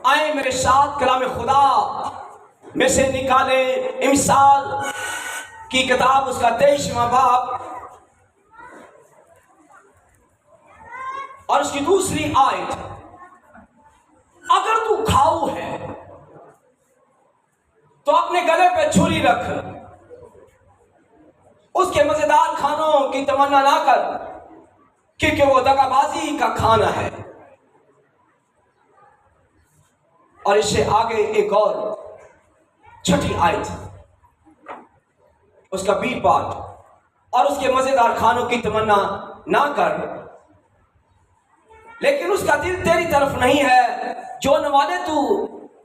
आए मेरे साथ कलाम खुदा में से निकाले इमसाल की किताब, उसका 23वां बाब और उसकी दूसरी आयत। अगर तू खाऊ है तो अपने गले पे छुरी रख, उसके मजेदार खानों की तमन्ना ना कर, क्योंकि वो दगाबाजी का खाना है। और इससे आगे एक और छठी आयत, उसका 20 पाठ, और उसके मजेदार खानों की तमन्ना ना कर, लेकिन उसका दिल तेरी तरफ नहीं है। जो नवाले तू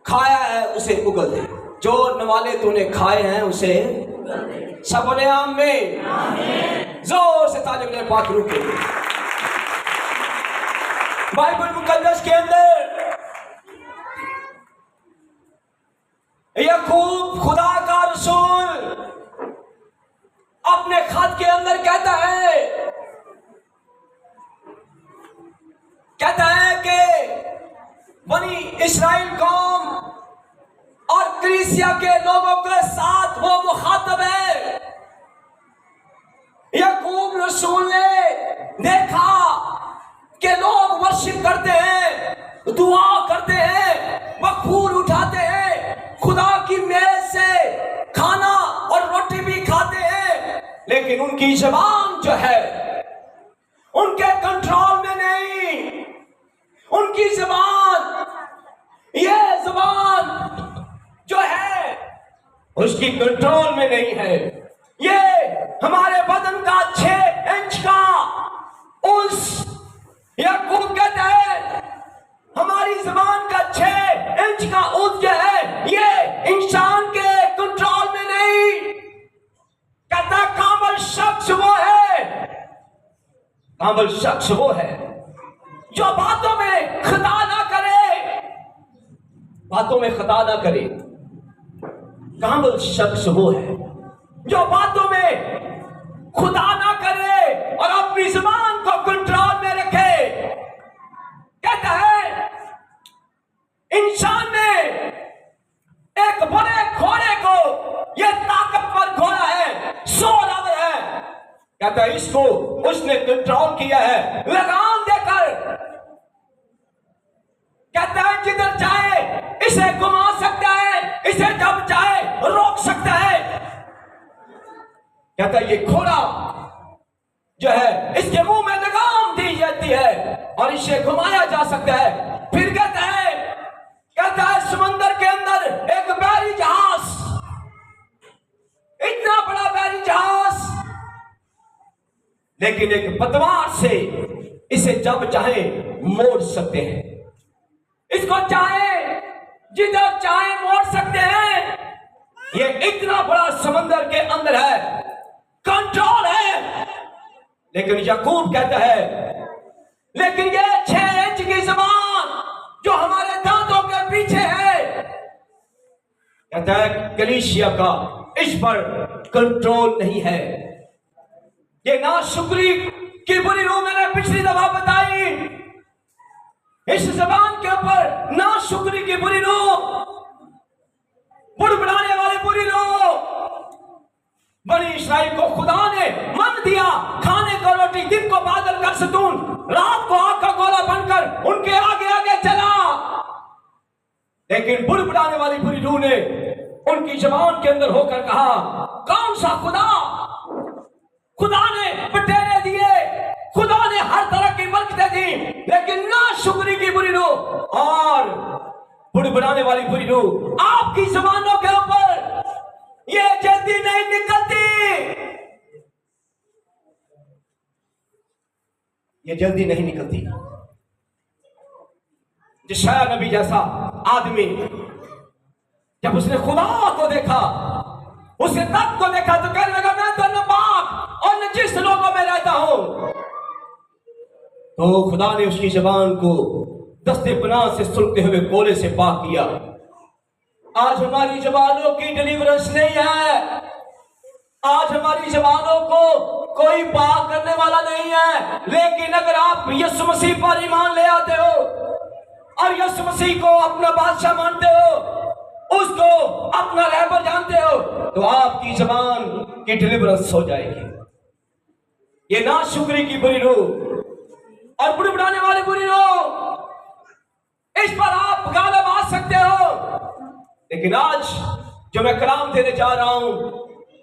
खाया है उसे उगल दे, जो नवाले तूने खाए हैं उसे सब बोले आमीन। जोर से ताली बजाएं पाक रूह के लिए। बाइबल मुकद्दस के अंदर याकूब खुदा का रसूल अपने खत के अंदर कहता है कि बनी इस्राएल कौम और कलीसिया के लोगों के साथ वो मुखातब है। याकूब रसूल ने देखा कि लोग वर्शिप करते हैं, दुआ करते हैं, बखूर उठाते हैं, खुदा की मेज से खाना और रोटी भी खाते हैं, लेकिन उनकी ज़बान जो है उनके कंट्रोल में नहीं। उनकी ज़बान, ये ज़बान जो है उसकी कंट्रोल में नहीं है। ये हमारे बदन का 6 इंच का उस याकूब कहता है हमारी ज़बान का 6 इंच का उस जो है ये इंसान के कंट्रोल में नहीं। कहता कामिल शख्स वो है, कामिल शख्स वो है जो बातों में खता ना करे, बातों में खता ना करे। कामिल शख्स वो है जो बातों में खुदा ना करे और अपनी ज़बान को कंट्रोल में रखे। कहता है इंसान ने एक बड़े घोड़े को, यह ताकतवर घोड़ा है, 100 रबर है, कहता है इसको उसने कंट्रोल किया है लगाम देकर। कहता है जिधर चाहे इसे घुमा सकता है, इसे जब चाहे रोक सकता है। कहता है ये घोड़ा जो है इसके मुंह में लगाम दी जाती है और इसे घुमाया जा सकता है। फिर कहता है समंदर के अंदर एक बैरी जहाज, इतना बड़ा बैरी जहाज, लेकिन एक पतवार से इसे जब चाहे मोड़ सकते हैं, इसको चाहे जिधर चाहे मोड़ सकते हैं। ये इतना बड़ा समंदर के अंदर है, कंट्रोल है। लेकिन याकूब कहता है लेकिन ये 6 इंच की ज़बान जो हमारे दांतों के पीछे है, कहता है कलीसिया का इस पर कंट्रोल नहीं है। ये नाशुक्री की बुरी रूह मैंने पिछली दफा बताई, इस ज़बान के ऊपर नाशुक्री की बुरी रूह, बुड़बुड़ाने वाली बुरी रूह। बनी इस्राएल को खुदा ने मन दिया खाने को रोटी, दिन को बादल कर सतून, रात को आग का गोला बनकर उनके आगे आगे चला। लेकिन बुड़बुड़ाने वाली बुरी रूह ने उनकी ज़बान के अंदर होकर कहा कौन सा खुदा? खुदा ने बटेरे दिए, खुदा ने हर तरह की बरकतें दी, लेकिन नाशुक्री की बुरी रूह और बुड़बुड़ाने वाली बुरी रूह आपकी ज़बानों के ऊपर ये जल्दी नहीं निकलती, ये जल्दी नहीं निकलती। यशायाह नबी जैसा आदमी जब उसने खुदा को देखा, उसके तख्त को देखा, तो कहने लगा मैं तो नापाक और नजिस लोगों में रहता हूं। तो खुदा ने उसकी ज़बान को दस्ते पनाह से सुलगते हुए गोले से पाक किया। आज हमारी ज़बानों की डिलीवरेंस नहीं है, आज हमारी ज़बानों को कोई पाक करने वाला नहीं है। लेकिन अगर आप यीशु मसीह पर ईमान ले आते हो, और यीशु मसीह को अपना बादशाह मानते हो, उसको अपना रहबर जानते हो, तो आपकी जबान की डिलीवरेंस हो जाएगी। ये नाशुक्री की बुरी रूह और बुड़बुड़ाने वाली बुरी रूह, इस पर आप गालिब आ सकते हो। लेकिन आज जो मैं कलाम देने जा रहा हूं,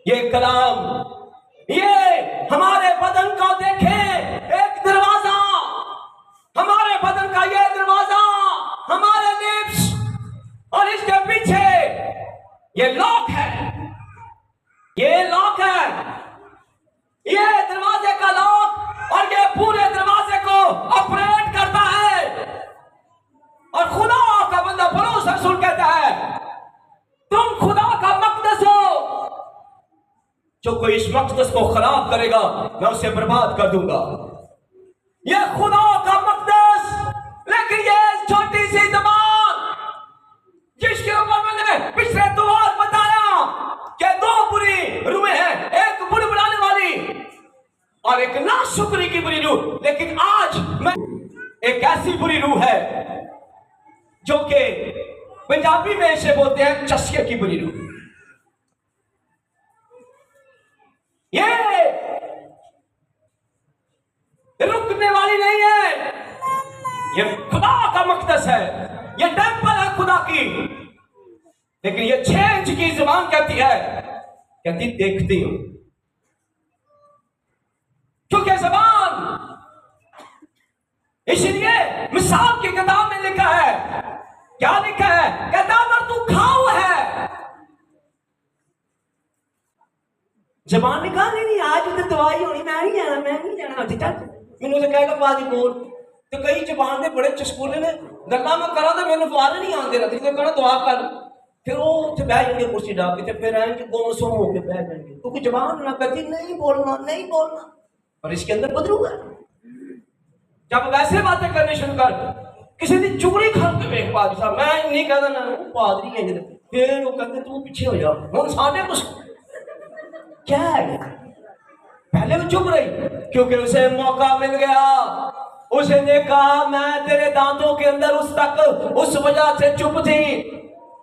ये कलाम, ये हमारे बदन को देखे एक दरवाजा, हमारे बदन का ये दरवाजा, हमारे लिप्स, और इसके पीछे ये लॉक है, ये लॉक है, ये दरवाजे का लॉक, और ये पूरे दरवाजे को ऑपरेट करता है। और खुदा का बंदा पौलुस रसूल कहता है, तुम खुदा का मकदस हो, जो कोई इस मकदस को खराब करेगा मैं उसे बर्बाद कर दूंगा। यह खुदा का मकदस, लेकिन ये छोटी सी जबान जिसके ऊपर मैंने पिछले 2 बार बताया कि 2 बुरी रूहें हैं, एक बुड़बुड़ाने वाली और एक नाशुक्री की बुरी रूह। लेकिन आज मैं एक ऐसी बुरी रूह है जो कि पंजाबी में इसे बोलते हैं चस्के की बुरी रूह। ये रुकने वाली नहीं है, ये खुदा का मकदस है, ये टेंपल है खुदा की। लेकिन ये 6 इंच की जुबान कहती है, कहती देखती हूं, क्योंकि जुबान, इसलिए मिसाल की किताब में लिखा है, क्या लिखा है, कहता अगर तू खाओ है, जबान निकालनी नहीं, आज तो दवाई होनी, मैं नहीं जाना, मैं नहीं जाना, चल मैनू तो कहेगा बाजी बोल। तो कई जबान के बड़े चस्कूले ने, गल्ला मैं करा तो मैंने बाहर नहीं आते रहती, तो कहना दुआ कर, फिर वो उत्थे बह जाएंगे कुर्सी डाल के, फिर आएंगे गोमसोम होके बह जाएंगे, क्योंकि जबान ना कहती नहीं बोलना, नहीं बोलना, और इसके अंदर बदलू है। जब वैसे बातें करनी शुरू कर, किसी की चुगली खा के वेख पादरी साहब, मैं नहीं कहता ना पादरी है, फिर वो कहते तू पीछे हो जा, हम साढ़े कुछ क्या है। पहले वो चुप रही क्योंकि उसे मौका मिल गया, उसे ने कहा मैं तेरे दांतों के अंदर उस तक उस वजह से चुप थी,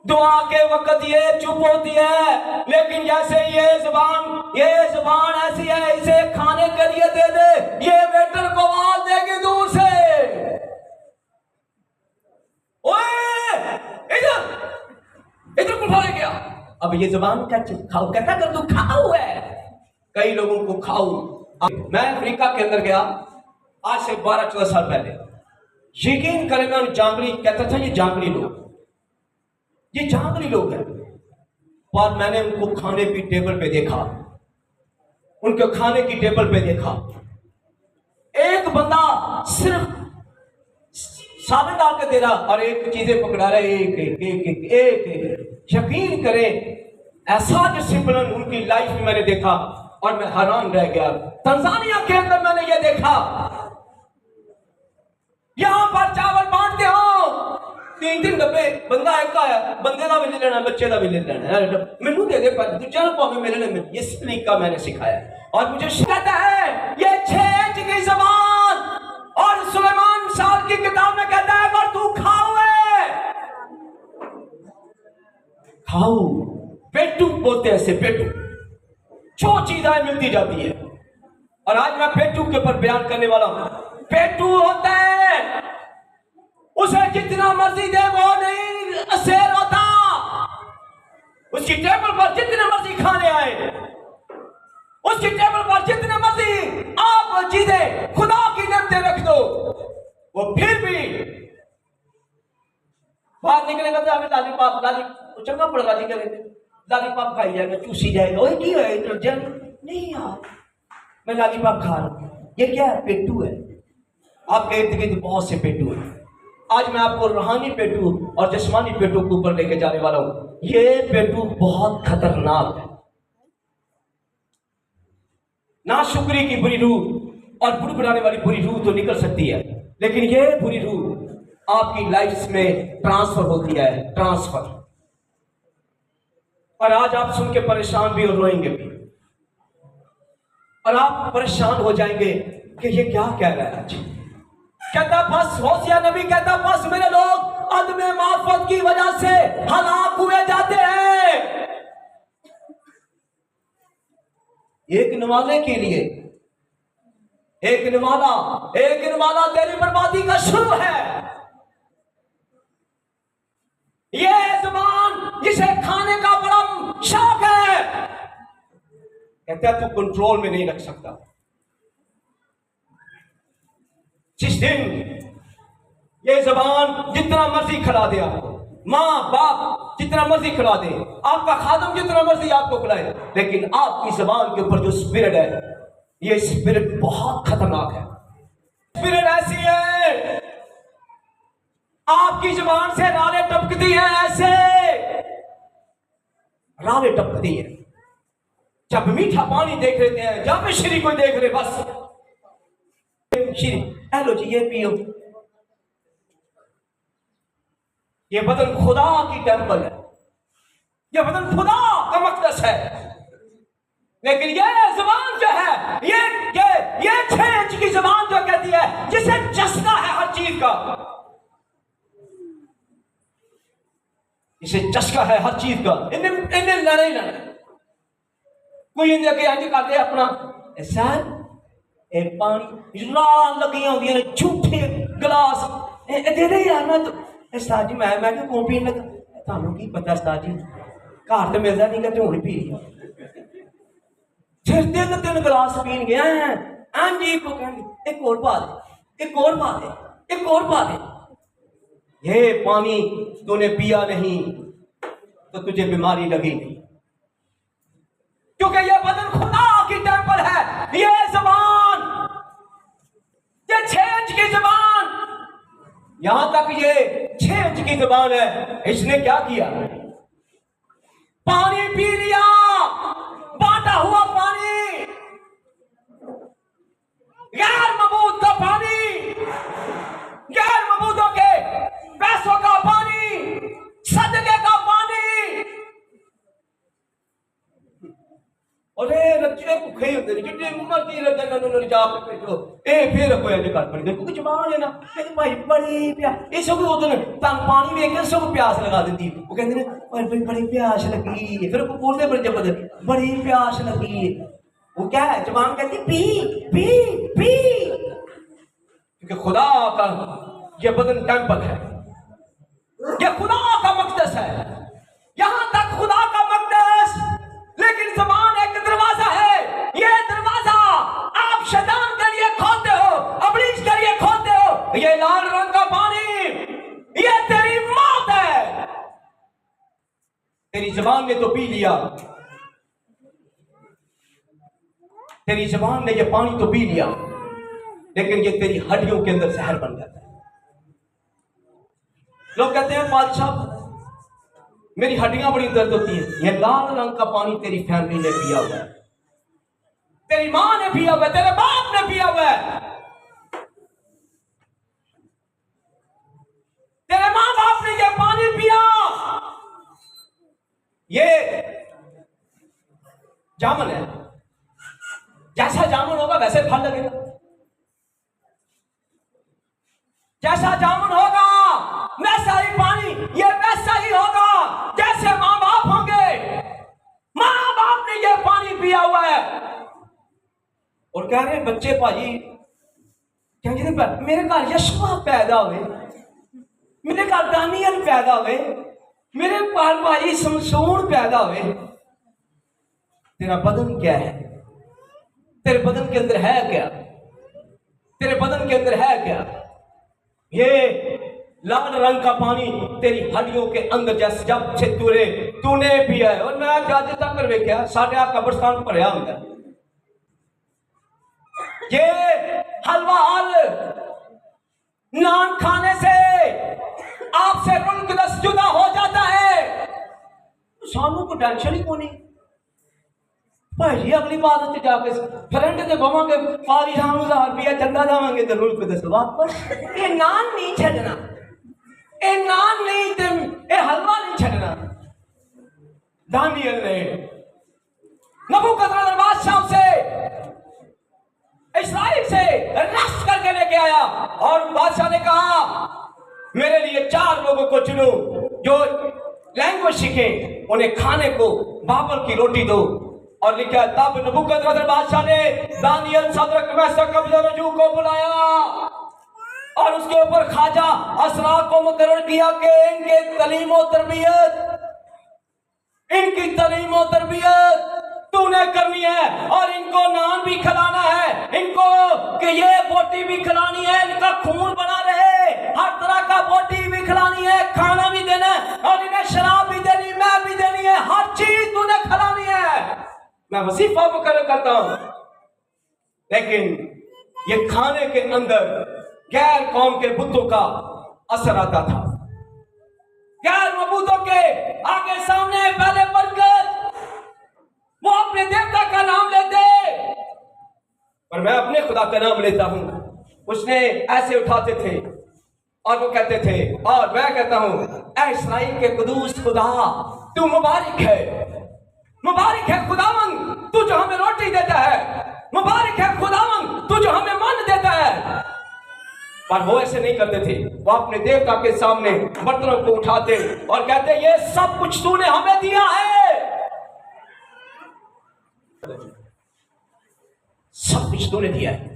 दुआ के वक्त ये चुप होती है, लेकिन जैसे ये जुबान ऐसी है, इसे खाने के लिए दे दे, ये वेटर को आवाज देगी दूर से, ओए इधर उठा ले गया। अब ये जुबान क्या खाओ, कहता अगर तू खाओ है, कई लोगों को खाओ। मैं अफ्रीका के अंदर गया आज से 12-14 साल पहले, यकीन करें मैं जांगली कहता था, ये जांगली लोग हैं, और मैंने उनको खाने की टेबल पे देखा, उनके खाने की टेबल पे देखा, एक बंदा सिर्फ साबुन डाल के दे रहा और एक चीजें पकड़ा रहा है, एक यकीन करें ऐसा डिसिप्लिन उनकी लाइफ में मैंने देखा और मैं हैरान रह गया। तंजानिया के अंदर मैंने ये देखा, यहां पर चावल बांटते हो 3-3 डब्बे, बंदा एक आया, बंदे का भी ले लेना, बच्चे का भी ले लेना, मैनू दे दे पर दूसरे को भी मिलने में, ये तरीका मैंने सिखाया। और मुझे शिकायत है ये 6 इंच की जबान, और सुलेमान साल की किताब में कहता है अगर तू खाओ है, खाओ, पेटू बोलते हैं, पेटू जो चीजें मिलती जाती है। और आज मैं पेटू के ऊपर बयान करने वाला हूं। पेटू होता है, उसे जितना मर्जी दे वो नहीं असेर होता, उसकी टेबल पर जितने मर्जी खाने आए, उसकी टेबल पर जितने मर्जी आप चीजें खुदा की नेमतें रख दो, वो फिर भी बाहर निकलेगा तो हमें लालीपॉप चंगा पड़ेगा, लालीपॉप खाई जाएगा, चूसी जाएगा, वही की है इधर नहीं यार मैं लालीपॉप खा रहा हूं, ये क्या है, पेटू है। आपके इर्द गिर्द बहुत से पेटू है। आज मैं आपको रूहानी पेटू और जिस्मानी पेटू के ऊपर लेके जाने वाला हूं। ये पेटू बहुत खतरनाक है। नाशुक्री की बुरी रूह और बुड़बुड़ाने वाली बुरी रूह तो निकल सकती है, लेकिन ये बुरी रूह आपकी लाइफ में ट्रांसफर होती है, ट्रांसफर। और आज आप सुन के परेशान भी और रोएंगे भी, और आप परेशान हो जाएंगे कि ये क्या कह रहा है। आज कहता बस, होशिया नबी कहता बस मेरे लोग अदम मार्फत की वजह से हलाक हुए जाते हैं। एक नवाले के लिए, एक नवाला तेरी बर्बादी का शुरू है। ये जुबान जिसे खाने का बड़ा शौक है, कहता है तू कंट्रोल में नहीं रख सकता। जिस दिन ये जबान जितना मर्जी खिला दे आपको, माँ बाप जितना मर्जी खिला दे, आपका खादम जितना मर्जी आपको खिलाए, लेकिन आपकी जबान के ऊपर जो स्पिरिट है, ये स्पिरिट बहुत खतरनाक है। स्पिरिट ऐसी है, आपकी जबान से राले टपकती है, ऐसे राले टपकती है। जब मीठा पानी देख लेते हैं, जब श्री कोई देख रहे, बस श्री हेलो जी ये पियो। ये बदन खुदा की टेंपल है, ये बदन खुदा का मकदस है, लेकिन ये जुबान जो है, ये 6 इंच की जुबान जो कहती है, जिसे चस्का है हर चीज का, इसे चस्का है हर चीज का। इन्हें लड़े ना कोई इनके आगे अंज करते अपना ऐसा एक पानी लगी होंगी ने झूठे गिलास दे दे यार। मैं तो उस्ताद जी मैं क्यों कौन पीन लगा, थानू की पता उस्ताद जी, घर तो मिलता नहीं कि हुण पी लिया। फिर 3 गिलास पीन गया हाँ जी को कहेंगे एक और पा दे, एक और पा दे, एक और पा दे। ये पानी तूने पिया नहीं तो तुझे बीमारी लगी नहीं, क्योंकि ये बदन खुदा की टेंपल है। ये जबान, ये 6 इंच की जबान, यहां तक ये 6 इंच की जबान है। इसने क्या किया, पानी पी लिया, बांटा हुआ पानी, गैर मबूद का पानी, गैर मबूदों के पैसों का पानी, सदके का पानी। अरे रच्चे भुखे होते हैं जितने मर्जी रखते जा के भेजो ए फिर कोई अजे कर पड़ी देखो कुछ बाहर लेना लेकिन भाई बड़ी प्यास ये सब उधर तन पानी देख के सब प्यास लगा देती। वो कहते हैं भाई बड़ी प्यास लगी, फिर वो बोलते बड़े जबरदस्त बड़ी प्यास लगी। वो क्या है, जबान कहती पी पी पी, क्योंकि खुदा का ये बदन टेंपल है, ये खुदा का मकदस है। यहां तक खुदा का मकदस, लेकिन जबान एक दरवाजा है। ये दरवाजा आप शैतान के लिए खोलते हो, अबलीस के लिए खोलते हो। ये लाल रंग का पानी, ये तेरी मौत है। तेरी जबान ने तो पी लिया, तेरी जबान ने ये पानी तो पी लिया, लेकिन ये तेरी हड्डियों के अंदर जहर बन जाता है। लोग कहते हैं बादशाह मेरी हड्डियां बड़ी दर्द होती हैं। ये लाल रंग का पानी तेरी फैमिली ने पिया हुआ है, तेरी मां ने पिया हुआ है, तेरे बाप ने पिया हुआ है, तेरे मां बाप ने ये पानी पिया। ये जामुन है, जैसा जामुन होगा वैसे फल लगेगा, जैसा जामुन होगा वैसा ही पानी, ये वैसा ही होगा जैसे मां बाप होंगे। मां बाप ने ये पानी पिया हुआ है और कह रहे हैं बच्चे भाजी क्या मेरे घर यशवा पैदा हुए, मेरे घर दानियल पैदा हुए, मेरे घर भाई समसून पैदा हुए। तेरा बदन क्या है, तेरे बदन के अंदर है क्या, तेरे बदन के अंदर है क्या? ये लाल रंग का पानी तेरी हड्डियों के अंदर जैसे जब से तूने पिया है। और मैं अज तक वेख्या साडा कब्रस्तान भरिया होंदा, ये हलवा हल नान खाने से आपसे रुल्कदस जुदा हो जाता है, सानू को टेंशन ही कोई नहीं। भाई अगली बात से जाके फ्रेंड से बवांगे पारी शाम 1000 रुपया चंदा जावांगे तो रुल्कदस वापस। ये नान नहीं छड़ना, ये नान नहीं ते ये हलवा नहीं छड़ना। दानियल ने नबूकदनेस्सर बादशाह से इस्राइल से रेस्ट करके लेके आया। और बादशाह ने कहा मेरे लिए 4 लोगों को चुनो जो लैंग्वेज सीखे, उन्हें खाने को बाबल की रोटी दो। और लिखा तब नबूकदनेस्सर बादशाह ने दानियल, शद्रक, मेशक, अबेदनगो को बुलाया और उसके ऊपर खाजा असरा को मुकर्रर किया कि इनकी तालीम और तरबियत तूने करनी है और इनको नान भी खिलाना है, इनको कि ये बोटी भी खिलानी है, इनका खून बना रहे, हर तरह का बोटी भी खिलानी है, खाना भी देना है और इन्हें शराब भी देनी, मैं भी देनी है, हर चीज तूने खिलानी है। मैं वजीफा मुकर्रर करता हूं, लेकिन ये खाने के अंदर गैर कौम के बुतों का असर आता था। गैर मबूदों के आगे सामने पहले बरकत, वो अपने देवता का नाम लेते, पर मैं अपने खुदा का नाम लेता हूं। उसने ऐसे उठाते थे और वो कहते थे, और मैं कहता हूं ऐ इस्राइल के कुदूस खुदा, तू मुबारक है, मुबारक है खुदावन तू जो हमें रोटी देता है, मुबारक है खुदावन तू जो हमें मन देता है। पर वो ऐसे नहीं करते थे, वो अपने देवता के सामने बर्तनों को उठाते और कहते ये सब कुछ तूने हमें दिया है, सब कुछ तूने दिया है।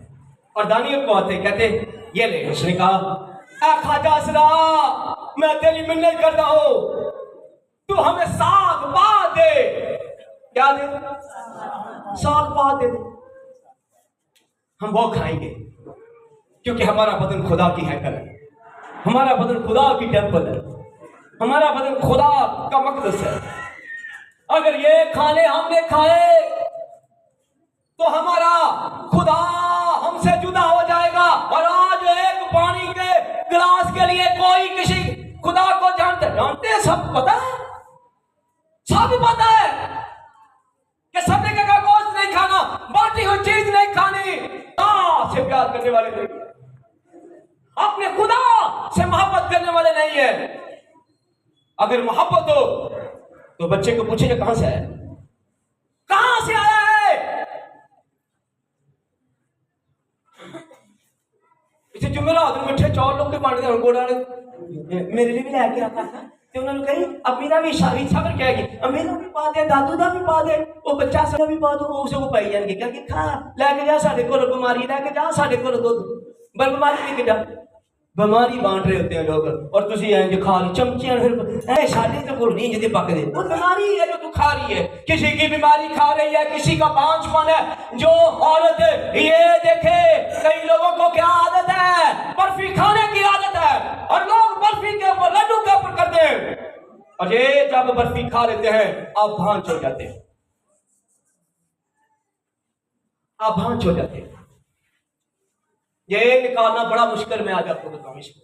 और दानियल को आते कहते ये ले। उसने कहा खाजा असरा, मैं तेरी मिन्नत करता हूं, तू हमें साग पात दे। क्या दे? साग पात दे, हम वो खाएंगे, क्योंकि हमारा बदन खुदा की हैकल है, हमारा बदन खुदा की टेंपल है, हमारा बदन खुदा का मकदस है। अगर ये खाने हमने खाए तो हमारा खुदा हमसे जुदा हो जाएगा। और आज एक पानी के गिलास के लिए कोई किसी खुदा को जानते सब पता है, सब पता है कि सदके का गोश्त नहीं खाना, बाटी हुई चीज नहीं खानी। से प्यार करने वाले नहीं, अपने खुदा से मोहब्बत करने वाले नहीं है। अगर मोहब्बत हो तो बच्चे को पूछेगा कहां से आया, कहां से आया है। इसे जुमेरात मिठे चौल लोग के बांट दे, गोड़ा मेरे लिए भी लेके आता था ते उन्होंने कही अब मेरा भी शादी छबर क्या है, अब मेरा भी पा दे, दादू दा भी पा दे, वो बच्चा सा भी पा दो, उसे को पाई जाएंगे क्या कि खा लेके जा साडे कोल, बीमारी लेके जा साडे कोल, दूध बर बीमारी लेके जा। बीमारी बांट रहे होते हैं लोग और तुझे आएंगे खा ली चमचियां, फिर ऐ शादी तो कोल नहीं जदे पक दे, वो बीमारी है जो तू खा रही है, किसी की बीमारी खा रही है, किसी का बांझपन है। जो औरत ये देखे, कई लोगों को क्या आदत है, बर्फी खाने की आदत है और लोग बर्फी के ऊपर लड्डू के ऊपर करते हैं, और ये जब बर्फी खा लेते हैं आप भांज हो जाते हैं, आप भांज हो जाते हैं। ये निकालना बड़ा मुश्किल, मैं आज आपको बताऊं। इसको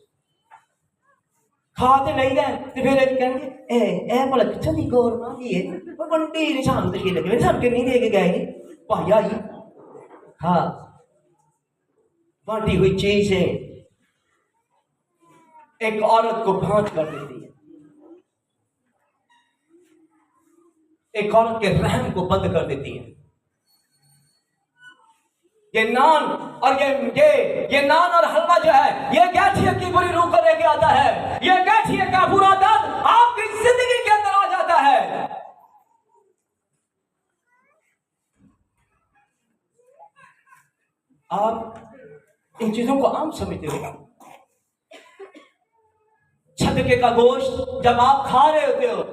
खाते नहीं रहे तो फिर कहेंगे ए भला कितों की गौर मांगी है, वो बंटी नहीं सानू तो लगे सबके नहीं दे के गए भाइया ही। हाँ, बांटी हुई चीज है एक औरत को भांज कर देती है, एक औरत के रहम को बंद कर देती है। ये नान और ये नान और हलवा जो है, ये गैठिया की बुरी रूह को लेके आता है, ये गैठिया का बुरा दर्द आपकी जिंदगी के अंदर आ जाता है। आप इन चीजों को आम समझते हो। सदके का गोश्त जब आप खा रहे होते हो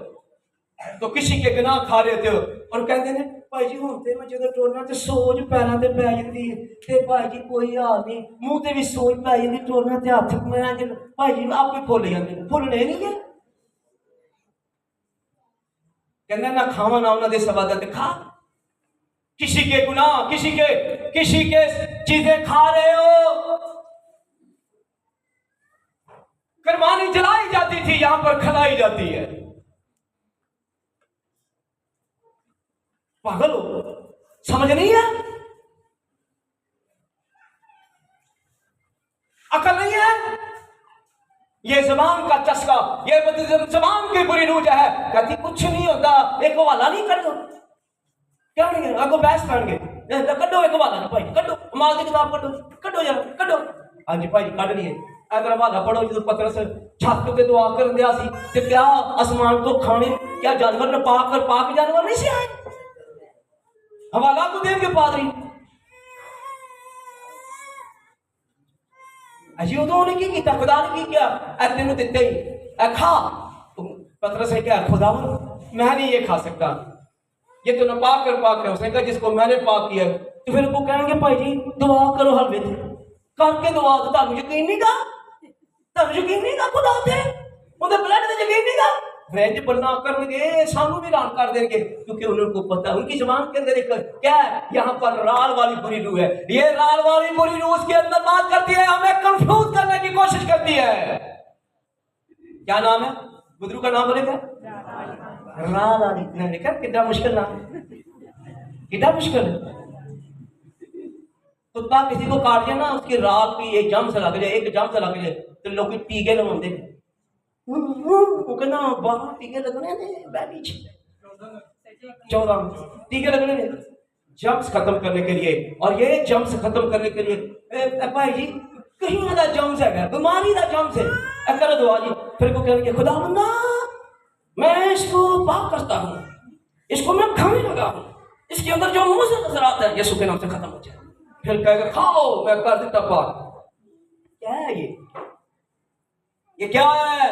तो किसी के गुनाह खा रहे होते हो और कहते हैं भाई जी हूं मैं जो टोरना तो सोच पैरों से पै जाती है, भाई जी कोई हाल नहीं, मुंह से भी सोच पै जाती, टोरना तो हथ में भाई जी आप भी फुल जाते, फुलने नहीं है। कहना ना खावा ना उन्होंने सवादा खा, किसी के गुनाह किसी के चीजें खा रहे हो। कुर्बानी जलाई जाती थी, यहां पर खिलाई जाती है। पागल हो, समझ नहीं है, अकल नहीं है। ये जबान का चस्का, ये जबान की बुरी रूह है, कहती कुछ नहीं होता, एक हवाला नहीं कर दो, क्या नहीं है, आपको बहस करेंगे। कड्डो एक हवाला जी भाई, कड्डो माल की किताब कड्डो, कड्डो यार कड्डो। हाँ जी भाई कढ़ लिए। अगर हवाला पढ़ो जो पतरस छत पे दुआ कर दिया सी ते क्या आसमान तो खाने क्या जानवर ने पाक जानवर नहीं से आए, हवाला को देंगे पादरी। अजी उन्होंने की किया, खुदा ने की क्या, तेन दिते ही खा। पतरस ने क्या, खुदा मैं नहीं ये खा सकता, ये तो नापाक है। उसने कहा जिसको मैंने पाक किया। तो फिर वो कहेंगे भाई जी दुआ करो हलवे करके दुआ, तो तुम यकीन नहीं गा, तुम यकीन नहीं गा खुदा थे उनके ब्लड से यकीन नहीं गा, फ्रेंच बनना करनगे सानू भी रान कर देंगे, क्योंकि उनको पता है उनकी जबान के अंदर एक क्या है, यहाँ पर राल वाली बुरी रूह है। ये राल वाली बुरी रूह उसके अंदर बात करती है, हमें कंफ्यूज करने की कोशिश करती है। क्या नाम है बुदरू का, नाम बोलेगा राल वाली। देखा कितना मुश्किल नाम, कितना मुश्किल है। कुत्ता किसी को काट जाए ना, उसकी राल की एक जम से लग जाए, एक जम से लग जाए तो लोग टीके लगाते हैं, वो कहना 12 टीके लगने ने 14 टीके लगने ने जम्स खत्म करने के लिए। और ये जम्स खत्म करने के लिए भाई जी कहीं का जम्स है, बीमारी का जम्स है, करो दुआ जी। फिर को कहेंगे खुदा बंदा मैं इसको पाक करता हूँ, इसको मैं खाने लगा हूँ, इसके अंदर जो मुंह से नजर आता है यीशु के नाम से खत्म हो जाए। फिर कहेगा खाओ मैं कर देता पाक। क्या है ये क्या है,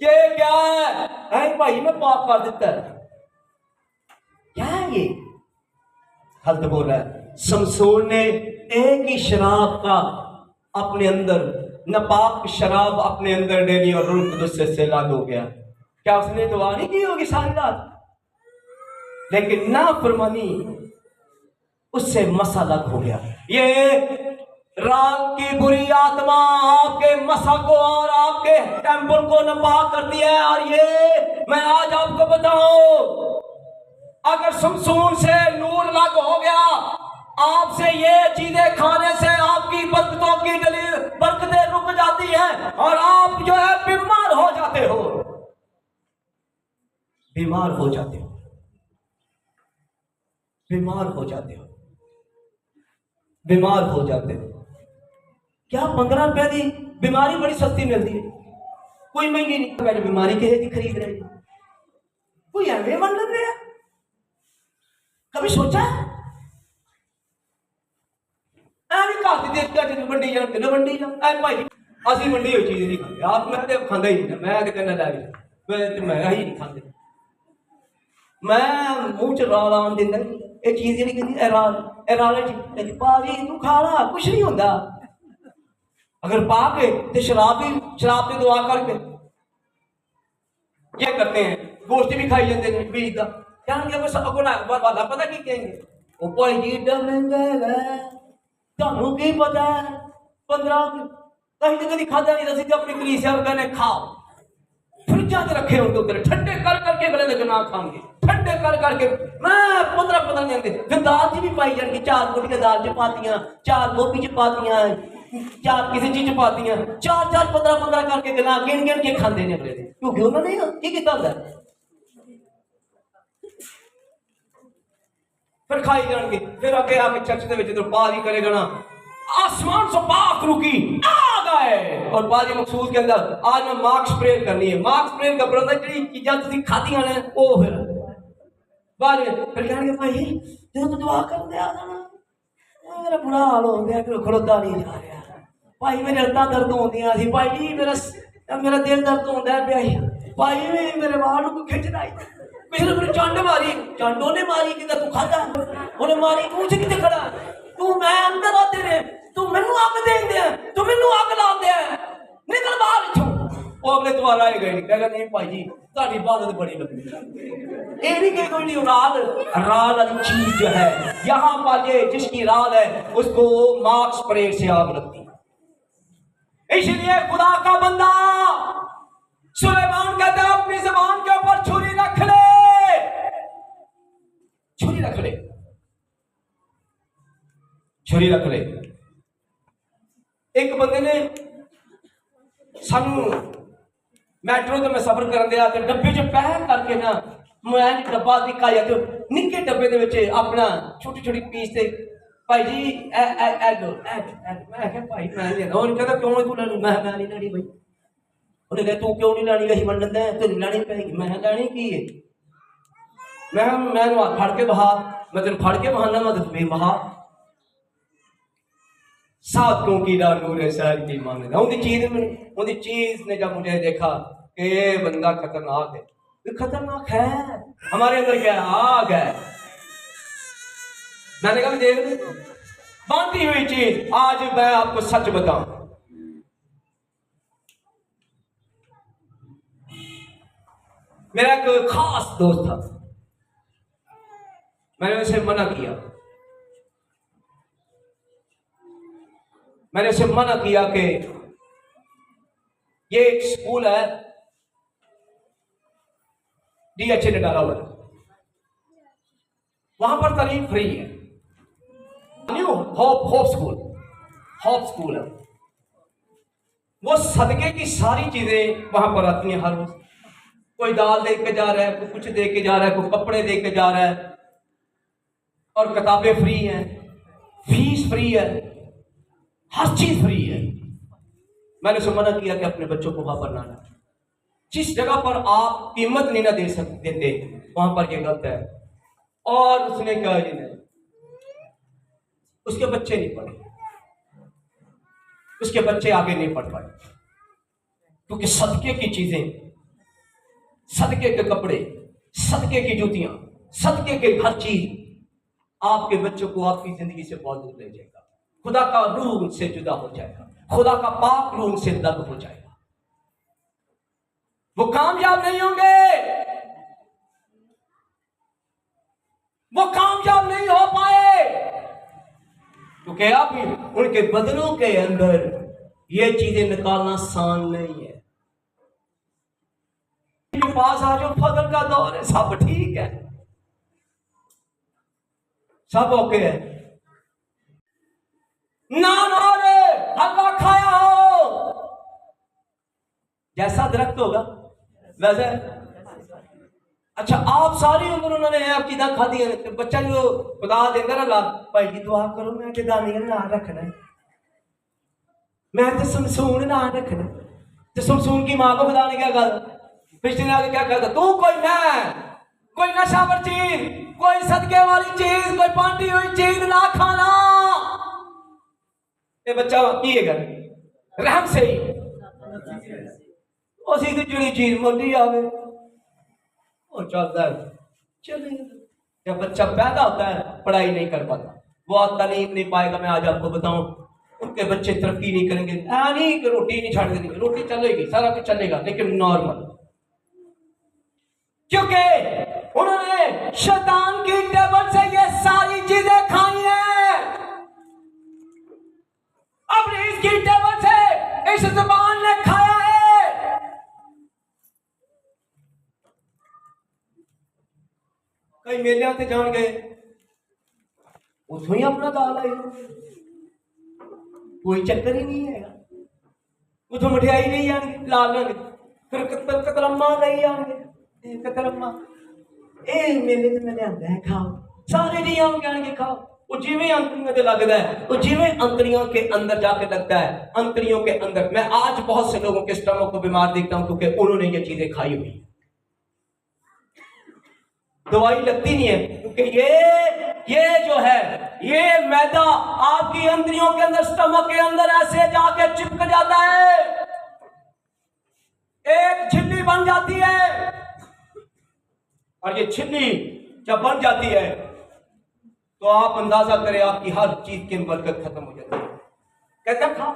ये क्या है भाई, मैं पाप कर देता है, क्या है ये। हल्द बोल रहा है शमशोन ने एक ही शराब का अपने अंदर, नापाक शराब अपने अंदर डाली और रूह कुदस से सैलाब हो गया। क्या उसने दुआ नहीं की होगी सारी रात, लेकिन ना फरमानी उससे मसा अलग हो गया। ये रात की बुरी आत्मा आपके मसा को और आपके टेंपल को नापाक करती है। और ये मैं आज आपको बताऊं, अगर शमशोन से नूर अलग हो गया, आपसे ये चीजें खाने से आपकी बरकतों की बरकतें रुक जाती हैं और आप जो है बीमार हो जाते हो, बीमार हो जाते हो, बीमार हो जाते हो, बीमार हो जाते हो। क्या 15 रुपए की बीमारी बड़ी सस्ती मिलती है, कोई महंगी नहीं। मैंने बीमारी कहे की खरीद रहे, कोई एवं बन लेते हैं, कभी सोचा है मंडी जाओ मंडी जाओ भाई असि मंडी हुई चीज नहीं खाते आप, मैं तो खांदा ही नहीं, मैं तो कहना लै मैं ही नहीं खाते, मैं मुंह च राल आन दिंदा ये चीज जी कहती राल जी भाजी तू खा ला कुछ नहीं होता, अगर पा के तो शराब की दुआ करके ये करते हैं, गोश्त भी खाई जाते हैं बीज का। क्या वाला पता की कहेंगे वो भाई जी एडा महंगा है, तुहानू की पता है 15 कहीं तो कभी खादा नहीं, असं अपनी कलीसिया कहने खाओ, फ्रिजा च रखे होंगे उधर ठंडे कर करके गले लगे ना खाएंगे, ठंडे कर करके मैं 15 नहीं आते। फिर दाल च भी पाई जाएगी, 4 गोटियां दाल च पातियां, 4 गोभी च पातियां, 4 किसी चीज पातियां, 4 15 करके गला गिन गिन के खाते हैं अगले दिन, क्योंकि उन्होंने की किया होता है। फिर खाई जाएंगे, फिर आगे आके चर्च के तो बाजी करेगा ना, आसमान से पाक रुकी आ गए और बाजी मखसूस के अंदर आज मैं मार्क्स प्रेयर करनी है, मार्क्स प्रेयर का ब्रदर जी चीजा तुम खादियां ने वो फिर बाहर फिर कहेंगे भाई जो तो दुआ कर दे आ जाना, मेरा बुरा हाल हो गया, फिर खड़ोता नहीं जा रहा भाई, मेरे लत्तां दर्द होंदियां सी भाई जी, मेरा दिल दर्द होंदा है भाई मेरे बाल को खिंचदा है, पिछले मेरे चंड मारी, चंडों ने मारी कि तू खादा उन्हें मारी, तू कितने खड़ा तू, मैं अंदर आते रहे तू मैनू अग दे, तू मैनू अग ला दे, निकल बाहर इथों। वो अगले दोबारा आए गए, कहेगा नहीं भाई जी ताड़ी इबादत बड़ी लंबी, ये नहीं कहे कोई राल वाली चीज जो है यहाँ पर ये जिसकी राल है उसको मार्क्स परेड से आग लगती है। इसलिए खुदा का बंदा सुलेमान कहता है अपनी जबान के ऊपर छुरी रख ले, छुरी रख ले, छुरी रख ले। एक बंदे ने सानू मेट्रो तो मैं सफर कर दिया तो डब्बे च पैक करके ना मैं डब्बा दिखाया तो निक्के डब्बे दे विच अपना छोटी छोटी पीस ते भाई जी ए लो मैं क्या भाई मैं लेना उन्हें कहता क्यों तू लेनी मैं नहीं लेनी भाई उन्हें कहा तू क्यों नहीं लेनी कही मन लेंदा है तेरी लेनी पेगी मैं लेनी की है मैं फड़ के बहा मैं तेन फड़ के बहाना मैं तुम्हें बहा सातों की नूर शहर की मान उनकी चीज ने जब मुझे देखा कि ये बंदा खतरनाक है, ये खतरनाक है हमारे अंदर क्या आग है। मैंने कहा देख बांधी हुई चीज, आज मैं आपको सच बताऊं, मेरा एक खास दोस्त था, मैंने उसे मना किया, मैंने उसे मना किया कि ये एक स्कूल है DHA ने डाला हुआ है, वहां पर तालीम फ्री है, न्यू होप स्कूल है, वो सदके की सारी चीजें वहां पर आती हैं हर रोज, कोई दाल दे के जा रहा है, कोई कुछ दे के जा रहा है, कोई कपड़े दे के जा रहा है, और किताबें फ्री हैं, फीस फ्री है, हर चीज फ्री है। मैंने उसे मना किया कि अपने बच्चों को वहां पर ना लाए, जिस जगह पर आप कीमत नहीं ना दे सकते देते वहां पर यह गलत है। और उसने कहा नहीं, उसके बच्चे नहीं पढ़े, उसके बच्चे आगे नहीं पढ़ पाए, क्योंकि सदके की चीजें, सदके के कपड़े, सदके की जूतियां, सदके के हर चीज आपके बच्चों को आपकी जिंदगी से बहुत दूर ले जाएगा, खुदा का रूह उनसे जुदा हो जाएगा, खुदा का पाक रूह उनसे दर्द हो जाएगा, वो कामयाब नहीं होंगे, वो कामयाब नहीं हो पाए, क्योंकि अब उनके बदनों के अंदर ये चीजें निकालना आसान नहीं है। पास आज फजल का दौर है, सब ठीक है, सब ओके है, ना रे हल्का खाया हो, जैसा दरख्त होगा वैसे। अच्छा आप सारी उम्र उन्होंने आपकी दाल खाधी है, तो बच्चा जो खुदा देंदा ना ला भाई जी दुआ करो मैं के दानी का नाम रखना है, मैं तो समसून नाम रखना, तो समसून की मां को खुदा ने क्या कहा, पिछले ने आगे क्या कहता, तू कोई नशावर चीज, कोई सदके वाली चीज, कोई बांटी हुई चीज ना खाना। ये बच्चा किएगा रहम से ही उसी की जुड़ी चीज मोटी आवे और चलता है चलेगा। जब बच्चा पैदा होता है पढ़ाई नहीं कर पाता, वो तालीम नहीं पाएगा, मैं आज आपको बताऊं उनके बच्चे तरक्की नहीं करेंगे, नहीं कि रोटी नहीं छाड़ देंगे, रोटी चलेगी सारा कुछ चलेगा लेकिन नॉर्मल, क्योंकि उन्होंने शैतान की टेबल से ये सारी चीजें खाई हैं, अपनी इसकी टेबल से इस ज़बान ने खाया है। कई मेले से जान गए उसमें ही अपना दाल आई, कोई चक्कर ही नहीं है, उतो मिठाई नहीं आएंगे लाल रंग, फिर कतरम्मा नहीं आएंगे, कतरम्मा ए मेले से मैंने आंदा है खाओ, सारे नहीं आएंगे खाओ, वो जिवें अंतरियों से लगता है, वो जिवें अंतरियों के अंदर जाके लगता है, अंतरियों के अंदर। मैं आज बहुत से लोगों के स्टमक को बीमार देखता हूं क्योंकि उन्होंने ये चीजें खाई हुई, दवाई लगती नहीं है, क्योंकि ये जो है ये मैदा आपकी अंतरियों के अंदर, स्टमक के अंदर ऐसे जाके चिपक जाता है, एक झिल्ली बन जाती है, और ये झिल्ली जब बन जाती है तो आप अंदाजा करें आपकी हर चीज की बरकत खत्म हो जाती है। कहते खा,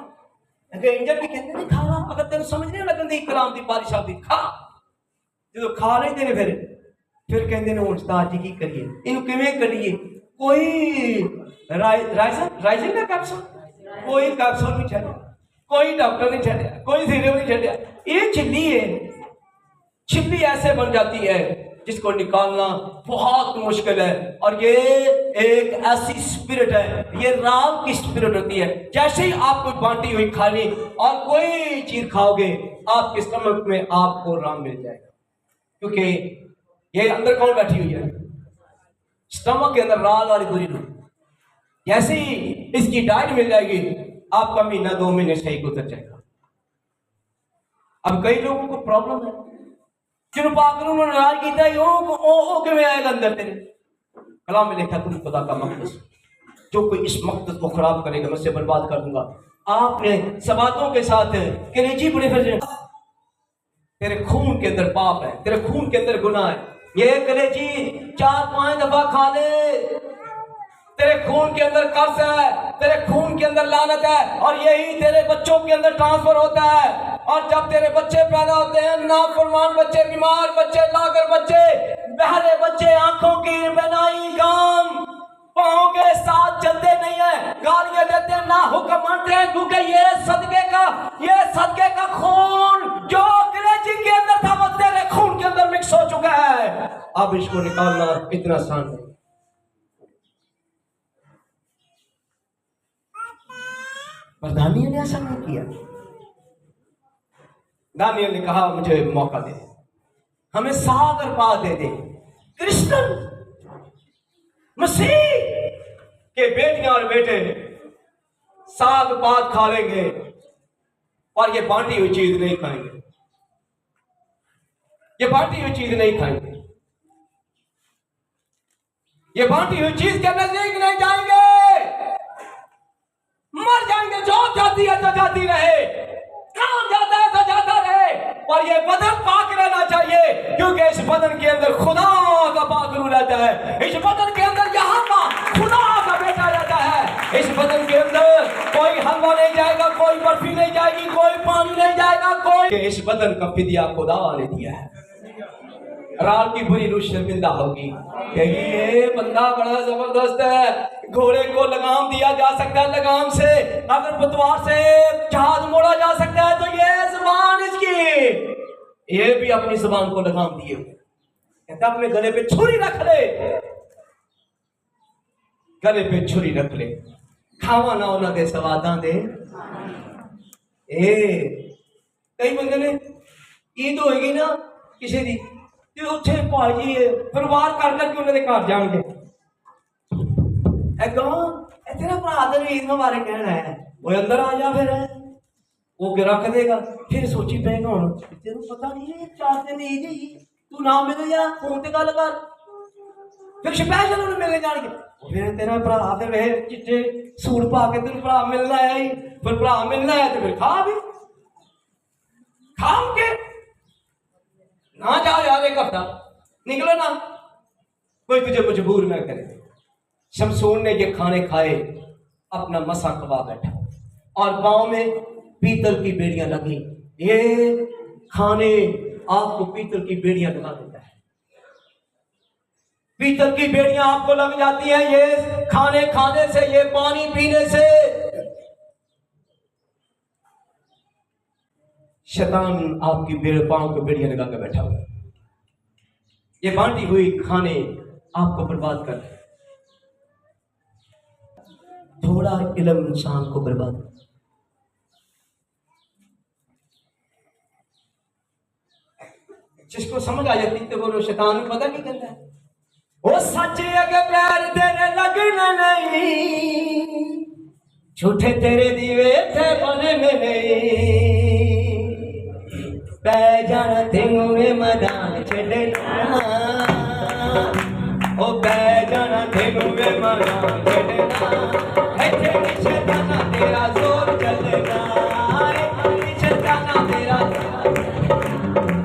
इंजन भी कहते नहीं खा, अगर तेरे समझ नहीं लगती कलाम की बारिश आती खा, जो खा नहीं देने फिर कहते हैं उस्ताद जी की करिए, इन किवें करिए, कोई राइजिन का कैप्सूल, कोई कैप्सूल नहीं छड़िया, कोई डॉक्टर नहीं छड़िया, कोई सीरम नहीं छड़िया, ये छिल्ली है, छिल्ली ऐसे बन जाती है जिसको निकालना बहुत मुश्किल है। और ये एक ऐसी स्पिरिट है, ये राम की स्पिरिट होती है, जैसे ही आप कोई बांटी हुई खानी और कोई चीज खाओगे आपके स्टमक में आपको राम मिल जाएगा, क्योंकि ये अंदर कौन बैठी हुई है? स्टमक के अंदर लाल वाली बुरी रूह। जैसे ही इसकी डाइट मिल जाएगी, आपका महीना 2 महीने सही गुजर जाएगा। अब कई लोगों को प्रॉब्लम है, जिन पाक ने उन्होंने नाराज किया, ओ किवें आएगा अंदर तेरे? कलाम में लिखा, तुम खुदा का मकदस, जो कोई इस मकदस को खराब करेगा मैं उसे बर्बाद कर दूंगा। आपने सवातों के साथ कलेजी बड़े फिर, तेरे खून के अंदर पाप है, तेरे खून के अंदर गुनाह है। ये कलेजी 4-5 दफा खा ले, तेरे खून के अंदर कर्ज है, तेरे खून के अंदर लानत है, और यही तेरे बच्चों के अंदर ट्रांसफर होता है। और जब तेरे बच्चे पैदा होते हैं, नाफरमान बच्चे, बीमार बच्चे, लागर बच्चे, बहरे बच्चे, आंखों की बनाई काम, पाँव के साथ चलते नहीं है, गालियां देते हैं, ना हुक्म मानते हैं, क्योंकि ये सदके का खून जो कलेजी के अंदर था वो तेरे खून के अंदर मिक्स हो चुका है। अब इसको निकालना इतना आसान नहीं। पर दानियल ने ऐसा नहीं किया। दानियल ने कहा, मुझे मौका दे, हमें साग और पा दे दे। क्रिश्चियन मसीह के बेटियां और बेटे साग पात खा लेंगे और ये बांटी हुई चीज नहीं खाएंगे, ये बांटी हुई चीज नहीं खाएंगे, ये बांटी हुई चीज के नजदीक नहीं जाएंगे, मर जाएंगे। जो जाती है तो जाती रहे, काम जाता है तो जाता रहे, और ये बदन पाक रहना चाहिए, क्योंकि इस बदन के अंदर खुदा का पाक रूह रहता है। इस बदन के अंदर यहाँ का खुदा का बेटा रहता है। इस बदन के अंदर कोई हलवा नहीं जाएगा, कोई बर्फी नहीं जाएगी, कोई पानी नहीं जाएगा, कोई। इस बदन का फिदिया खुदा ने दिया है। रात की बुरी रूह शर्मिंदा होगी, ये बंदा बड़ा जबरदस्त है। घोड़े को लगाम दिया जा सकता है, लगाम से अगर पतवार से जहाज मोड़ा जा सकता है, तो ये जुबान इसकी, ये भी अपनी जुबान को लगाम दिए हुए, कहता अपने गले पे छुरी रख ले, गले पे छुरी रख ले, खावा ना होना दे सवादा दे। कई बंदे ने ईद होएगी ना किसी दी, ਤੇ ਉੱਥੇ ਭਾਜੀ ਪਰਿਵਾਰ ਕਰ ਕਰਕੇ ਉਹਨਾਂ ਦੇ ਘਰ ਜਾਣਗੇ, ਇਹ ਕਹਾਂ ਤੇਰਾ ਭਰਾ ਤੈਨੂੰ ਈਦ ਮੁਬਾਰਕ ਕਹਿਣਾ ਹੈ, ਉਹ ਅੰਦਰ ਆ ਜਾ, ਫਿਰ ਉਹ ਕਿ ਰੱਖ ਦੇਗਾ। ਫਿਰ ਸੋਚੀ ਪਏਗਾ, ਹੁਣ ਤੈਨੂੰ ਪਤਾ ਨਹੀਂ ਹੈ 4 ਦਿਨ ਦੀ ਈਦ ਹੀ, ਤੂੰ ਨਾ ਮਿਲ ਜਾ, ਫੋਨ ਤੇ ਗੱਲ ਕਰ। ਫਿਰ ਸਪੈਸ਼ਲ ਉਹਨੂੰ ਮਿਲਣ ਜਾਣਗੇ, ਫਿਰ ਤੇਰਾ ਭਰਾ ਫਿਰ ਚਿੱਟੇ ਸੂਟ ਪਾ ਕੇ ਤੈਨੂੰ ਭਰਾ ਮਿਲਣਾ ਆਇਆ ਹੀ, ਫਿਰ ਭਰਾ ਮਿਲਣਾ ਹੈ ਤੇ ਫਿਰ ਖਾ ਵੀ ਖਾਮ के ना जाओ यार, एक हफ्ता निकलो ना, कोई तुझे मजबूर ना करे। शमसून ने ये खाने खाए, अपना मसा कबा बैठा, और पाँव में पीतल की बेड़ियां लगी। ये खाने आपको पीतल की बेड़ियां लगा देता है, पीतल की बेड़ियां आपको लग जाती हैं, ये खाने खाने से, ये पानी पीने से। शैतान आपकी पांव को बेड़ियां लगा कर बैठा हुआ, ये बांटी हुई खाने आपको बर्बाद कर, थोड़ा इल्म इंसान को बर्बाद। जिसको समझ आ जाती तो बोलो शैतान पता नहीं कहता है, वो सच्चे अगे प्यार तेरे लगना नहीं, झूठे तेरे दीवे थे बनने नहीं, पै जाना तेनू मैदान छड़ना, ओ पै जाना तेनू मैदान छड़ना, ऐसे शैताना तेरा जोर चलना, शैताना तेरा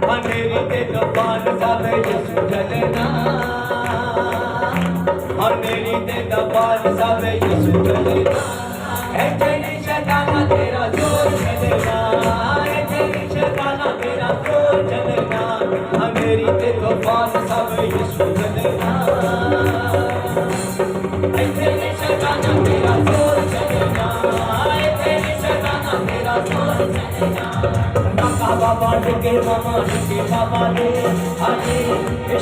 अंधेरी ते तूफान सब यीशु चलना, अंधेरी ते तूफान सब यीशु चलना, ऐसे शैताना तेरा जोर चलना, शैताना तेरा जोर चलना, अंधेरी ते तूफान सब यीशु चलना, ऐसे शैताना तेरा जोर चलना, ऐसे शैताना तेरा जोर चलना। बाबा के मामा के बाबा ने आजे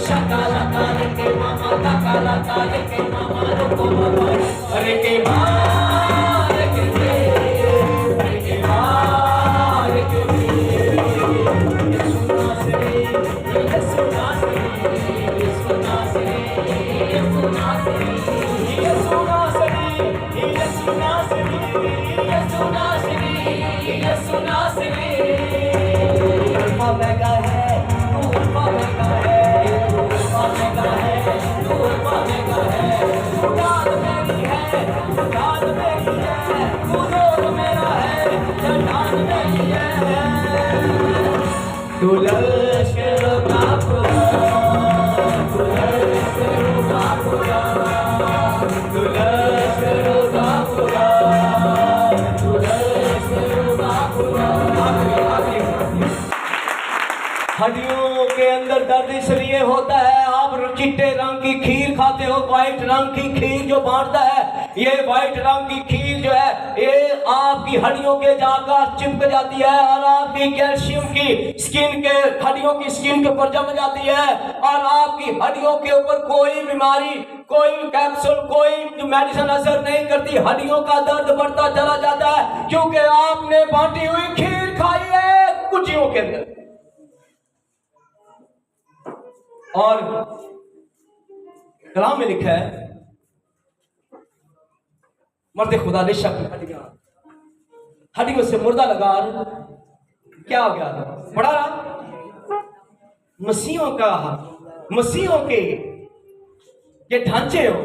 शकाला काले के मामा काला काले के मामा को बाबा अरे के मार के अरे के मार के ये सुना से यीशु नासरी, यीशु नासरी, यीशु नासरी, यीशु नासरी। अल्फा ओमेगा है, तू अल्फा ओमेगा है, तू अल्फा ओमेगा है, तू अल्फा ओमेगा है। तू जान मेरी है, तू जान मेरी है, तू जोर मेरा है, चट्टान मेरी है। तू लश्करों का खुदा, तू लश्करों का खुदा, तू लश्करों का खुदा, तू लश्करों का खुदा। हड्डियों के अंदर दर्द इसलिए होता है, आप चिट्टे रंग की खीर खाते हो, व्हाइट रंग की खीर जो बांटता है, ये व्हाइट रंग की खीर जो है ये आपकी हड्डियों के जाकर चिपक जाती है और आपकी कैल्शियम की स्किन के हड्डियों की स्किन के ऊपर जम जाती है और आपकी हड्डियों के ऊपर कोई बीमारी, कोई कैप्सूल, कोई मेडिसिन असर नहीं करती। हड्डियों का दर्द बढ़ता चला जाता है क्योंकि आपने बांटी हुई खीर खाई है कुचियों के अंदर। और कलाम में लिखा है मर्दे खुदा ने शक हड्डियों से मुर्दा लगा क्या हो गया पड़ा रहा। मसीहों के ये ढांचे हो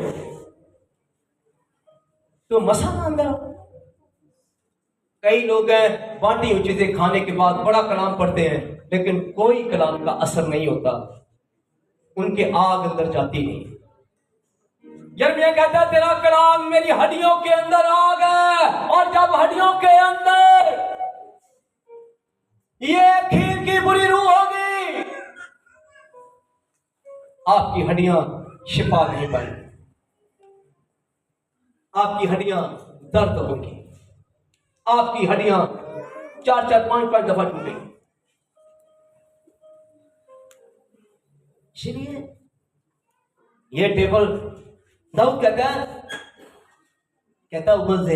तो मसाला अंदर हो। कई लोग हैं बांटी हुई चीजें खाने के बाद बड़ा कलाम पढ़ते हैं लेकिन कोई कलाम का असर नहीं होता, उनके आग अंदर जाती नहीं। यिर्मयाह कहता है तेरा कलाम मेरी हड्डियों के अंदर आग है और जब हड्डियों के अंदर ये खीर की बुरी रूह होगी आपकी हड्डियां शिफा नहीं पाएंगी, आपकी हड्डियां दर्द होंगी, आपकी हड्डियां 4-4, 5-5 दफा टूटेंगी। इसलिए ये टेबल दाऊद कहता उबल दे।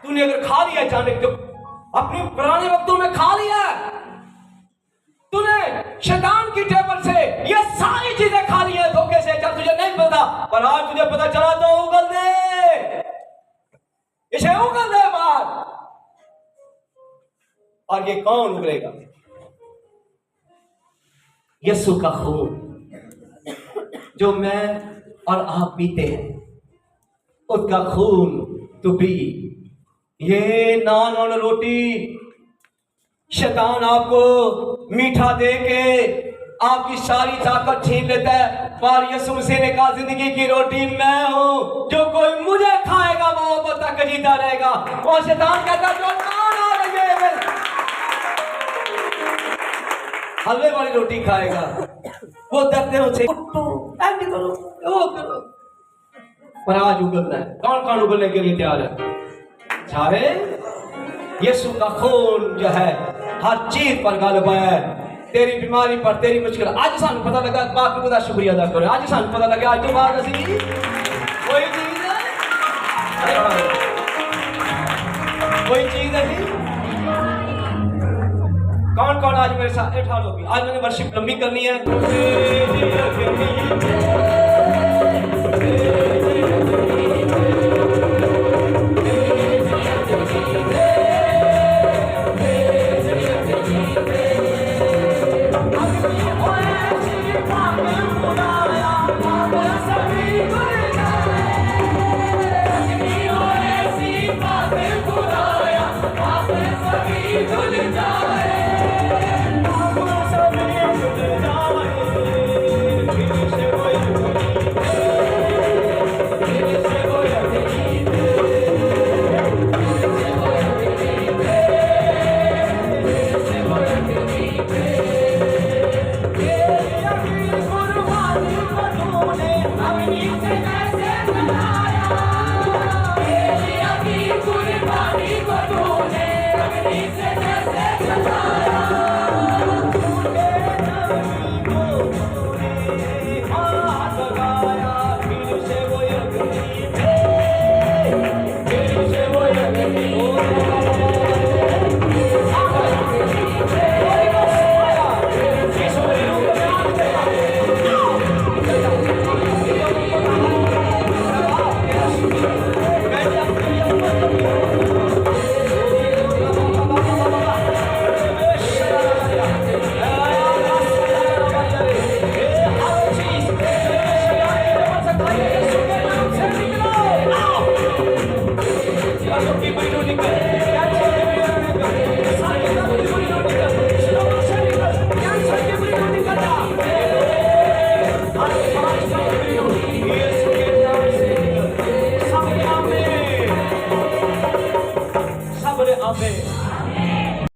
तूने अगर खा लिया अचानक तो अपने पुराने वक्तों में खा लिया, तूने शैतान की टेबल से ये सारी चीजें खा ली है धोखे से, जब तुझे नहीं पता पर आज तुझे पता चला तो उगल दे, इसे उगल दे बात। और ये कौन उगलेगा? यीशु का खून जो मैं और आप पीते हैं उसका खून तू पी। ये नान और रोटी शैतान आपको मीठा दे के आपकी सारी ताकत छीन लेता है, पर यीशु मसीह ने कहा जिंदगी की रोटी मैं हूं, जो कोई मुझे खाएगा वो अब तक जीता रहेगा। और शैतान कहता जो नान आ रही है हलवे वाली रोटी खाएगा वो डरते हो करो वो करो। पर आज उगलना है, कौन कौन उगलने के लिए तैयार है? सारे। यीशु का खून जो है हर चीज पर गालिब है, तेरी बीमारी पर, तेरी मुश्किल। आज सानू पता लगा, बाकी खुदा शुक्रिया अदा करो। आज सानू पता लगा आज तो बाद असी कोई चीज है, कोई चीज है। कौन कौन आज मेरे साथ उठा लो? आज मैंने वर्शिप लंबी करनी है।